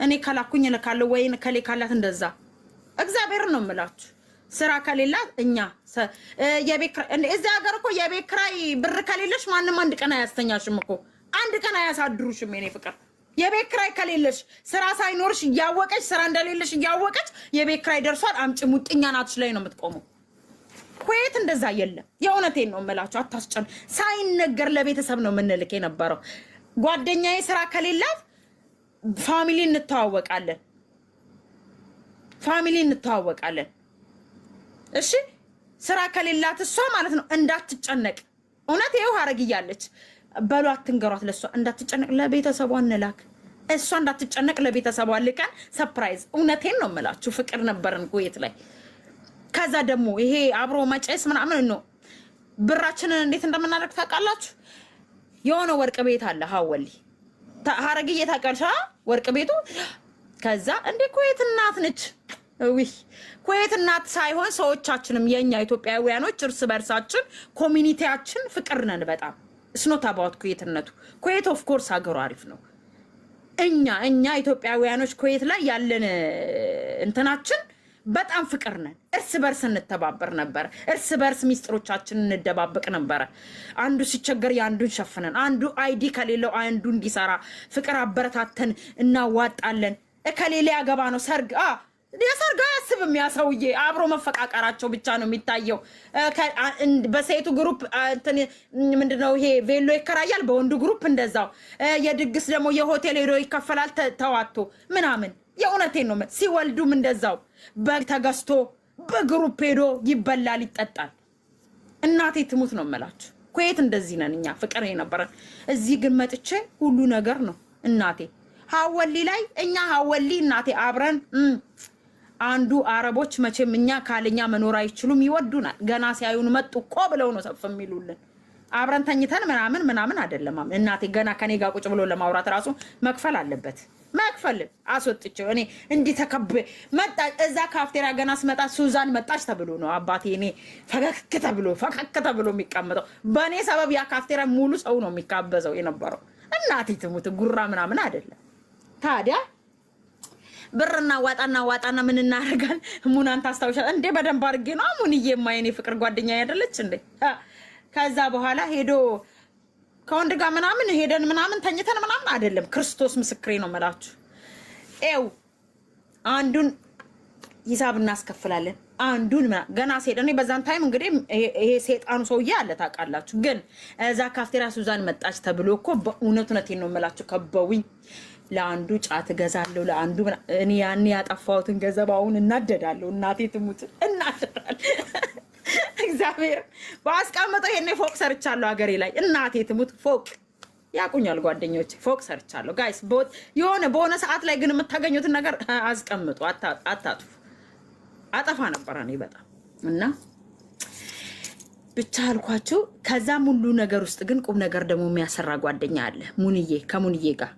እኔ ካላኩኝ ለካለ ወይን ከሌ ካላት እንደዛ እግዚአብሔር ነው የምላችሁ። ስራ ከሌላት እኛ የቤት እዚህ ሀገር እኮ የቤት ኪራይ ብር ከሌለሽ ማንም አንድ ቀን አያስተኛሽም እኮ አንድ ቀን አያሳድሩሽም። የኔ ፍቅር የቤት ኪራይ ከሌለሽ ስራ ሳይኖርሽ እያወቀች ስራ እንደሌለሽ እያወቀች የቤት ኪራይ ደርሷል አምጪ ሙጥኛ ናትሽ ላይ ነው የምትቆመው። ኩዌት እንደዛ የለም። የእውነቴን ነው የምላችሁ። አታስጨን ሳይነገር ለቤተሰብ ነው የምንልክ የነበረው። ጓደኛዬ ስራ ከሌላት ፋሚሊ እንተዋወቃለን። እሺ ስራ ከሌላት እሷ ማለት ነው እንዳትጨነቅ። እውነት ይኸው ሀረግያለች በሉ አትንገሯት። ለእሷ እንዳትጨነቅ ለቤተሰቧ እንላክ። እሷ እንዳትጨነቅ ለቤተሰቧ ልከን ሰርፕራይዝ። እውነቴን ነው የምላችሁ። ፍቅር ነበርን ኩዌት ላይ። ከዛ ደግሞ ይሄ አብሮ መጨስ ምናምን ነው። ብራችንን እንዴት እንደምናደርግ ታውቃላችሁ? የሆነ ወርቅ ቤት አለ ሀወሊ ሀረግዬ ታውቃለሽ? ወርቅ ቤቱ ከዛ እንዴ ኩዌት እናት ነች። ኩዌት እናት ሳይሆን ሰዎቻችንም የኛ ኢትዮጵያውያኖች እርስ በርሳችን ኮሚኒቲያችን ፍቅር ነን በጣም። እስኖት አባውት ኩዌትነቱ። ኩዌት ኦፍ ኮርስ ሀገሩ አሪፍ ነው። እኛ ኢትዮጵያውያኖች ኩዌት ላይ ያለን እንትናችን በጣም ፍቅር ነን። እርስ በርስ እንተባበር ነበር። እርስ በርስ ሚስጥሮቻችን እንደባበቅ ነበር። አንዱ ሲቸገር ያንዱን ሸፍነን፣ አንዱ አይዲ ከሌለው አንዱ እንዲሰራ ፍቅር አበረታተን እናዋጣለን። ከሌላ ያገባ ነው ሰርግ የሰርግ አያስብም ያ ሰውዬ። አብሮ መፈቃቀራቸው ብቻ ነው የሚታየው። በሴቱ ግሩፕ ምንድነው ይሄ ቬሎ ይከራያል፣ በወንዱ ግሩፕ እንደዛው። የድግስ ደግሞ የሆቴል ሄዶ ይከፈላል ተዋቶ ምናምን። የእውነቴን ነው። ሲወልዱም እንደዛው በግ ተገዝቶ በግሩፕ ሄዶ ይበላል ይጠጣል። እናቴ ትሙት ነው የምላችሁ። ኩዌት እንደዚህ ነን እኛ ፍቅር የነበረን። እዚህ ግን መጥቼ ሁሉ ነገር ነው እናቴ። ሀወሊ ላይ እኛ ሀወሊ እናቴ አብረን አንዱ አረቦች መቼም እኛ ካለኛ መኖር አይችሉም፣ ይወዱናል። ገና ሲያዩን መጡ እኮ ብለው ነው ሰፍ የሚሉልን። አብረን ተኝተን ምናምን አይደለም እናቴ። ገና ከኔ ጋር ቁጭ ብሎ ለማውራት ራሱ መክፈል አለበት። መክፈል አስወጥቼው እኔ እንዲህ ተከብ መጣ። እዛ ካፍቴሪያ ገና ስመጣ ሱዛን መጣች ተብሎ ነው አባቴ እኔ ፈከክ ተብሎ የሚቀመጠው። በእኔ ሰበብ ያ ካፍቴሪያ ሙሉ ሰው ነው የሚካበዘው የነበረው። እናቴ ትሙት ጉራ ምናምን አይደለም። ታዲያ ብርና ዋጣና ምን እናደርጋል? ሙናን ታስታውሻል እንዴ? በደንብ አድርጌ ነው ሙንዬ የማይኔ ፍቅር ጓደኛ ያደለች እንዴ። ከዛ በኋላ ሄዶ ከወንድ ጋር ምናምን ሄደን ምናምን ተኝተን ምናምን አይደለም። ክርስቶስ ምስክሬ ነው መላችሁ። ኤው አንዱን ሂሳብ እናስከፍላለን። አንዱን ገና ሴት እኔ በዛን ታይም እንግዲህ ይሄ ሴጣኑ ሰውዬ አለ ታውቃላችሁ። ግን እዛ ካፍቴሪያ ሱዛን መጣች ተብሎ እኮ በእውነቱነቴን ነው መላችሁ። ከበውኝ ለአንዱ ጫት ገዛለሁ፣ ለአንዱ እኔ ያኔ ያጠፋሁትን ገንዘባውን እናደዳለሁ። እናቴ ትሙት እናደዳለሁ። እግዚአብሔር ባስቀመጠው ይሄኔ ፎቅ ሰርቻለሁ ሀገሬ ላይ። እናቴ ትሙት ፎቅ ያቁኛል ጓደኞች፣ ፎቅ ሰርቻለሁ። ጋይስ የሆነ በሆነ ሰዓት ላይ ግን የምታገኙትን ነገር አስቀምጡ፣ አታጥፉ። አጠፋ ነበር እኔ በጣም እና ብቻ አልኳችሁ። ከዛም ሁሉ ነገር ውስጥ ግን ቁም ነገር ደግሞ የሚያሰራ ጓደኛ አለ ሙንዬ። ከሙንዬ ጋር